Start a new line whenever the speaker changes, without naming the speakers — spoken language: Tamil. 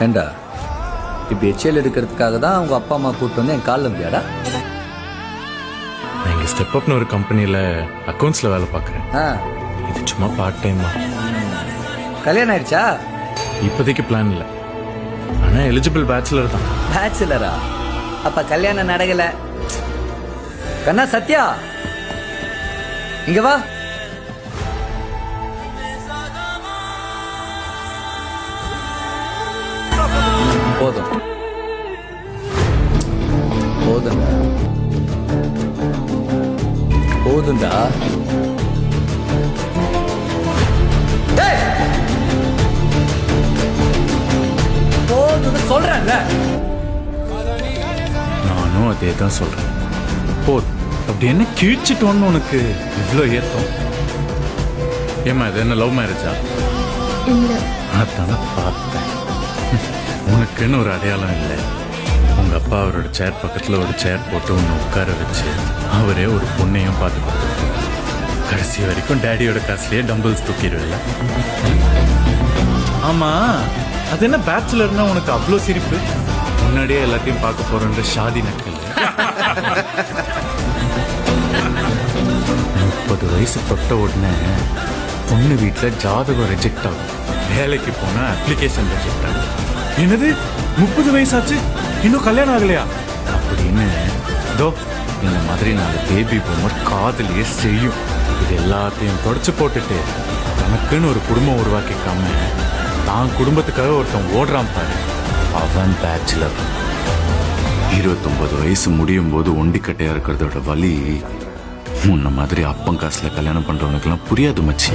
ஏண்டா இப்படி எச்சியல் எடுக்கிறதுக்காக தான் அவங்க அப்பா அம்மா கூப்பிட்டு வந்து என் காலில் முடியாடா?
நான் இங்கே ஸ்டெப் அப்னு ஒரு கம்பெனியில் அக்கௌண்ட்ஸில் வேலை பார்க்குறேன்.
ஆ,
இது சும்மா பார்ட் டைமா.
கல்யாணம் ஆயிடுச்சா?
இப்போதைக்கு பிளான் இல்லை, ஆனால் எலிஜிபிள் பேச்சுலர் தான்.
பேச்சுலரா? அப்ப கல்யாணம் நடக்கல. கண்ணா சத்யா, இங்க வா. போதும் போதும்டா, போதும்டா. டேய், போதும்னு சொல்றேன்ல.
நானும் அதே தான் சொல்கிறேன். போதும். அப்படி என்ன கீழ்ச்சிட்டோன்னு உனக்கு இவ்வளோ ஏத்தம்? ஏமா இது என்ன லவ் மேரேஜா?
இல்ல.
அதான பார்த்தேன். உனக்குன்னு ஒரு அடையாளம் இல்லை. உங்க அப்பா அவரோட சேர் பக்கத்துல ஒரு சேர் போட்டு உன்னை உட்கார வச்சு அவரே ஒரு பொண்ணையும் பார்த்து கொடுத்துருக்கோம். கடைசி வரைக்கும் டேடியோட காசுலயே டம்பிள்ஸ் தூக்கிடுவில்ல? ஆமா, அது என்ன பேச்சுலர்னா உனக்கு அவ்வளோ சிரிப்பு? முன்னாடியே எல்லாத்தையும் பார்க்க போறோன்ற ஷாதி நக்கல். 30 வயசு தொட்ட உடனே பொண்ணு வீட்டில் ஜாதகம் ரிஜெக்ட் ஆகும், வேலைக்கு போனா அப்ளிகேஷன் ரிஜெக்ட் ஆகும். என்னது 30 வயசாச்சு இன்னும் கல்யாணம் ஆகலையா அப்படின்னு தோ இந்த மாதிரி 4 பேபி பூமர் காதலியே செய்யும். இது எல்லாத்தையும் தொடச்சு போட்டுட்டு தனக்குன்னு ஒரு குடும்பம் உருவாக்கிக்காம தான் குடும்பத்துக்காக ஒருத்தன் ஓடுறான் பாரு, அவன் பேச்சுலர்.
29 வயசு முடியும் போது ஒண்டிக்கட்டையா இருக்கிறதோட வலி முன்ன மாதிரி அப்பன் காசுல கல்யாணம் பண்றவனுக்கெல்லாம் புரியாது மச்சி.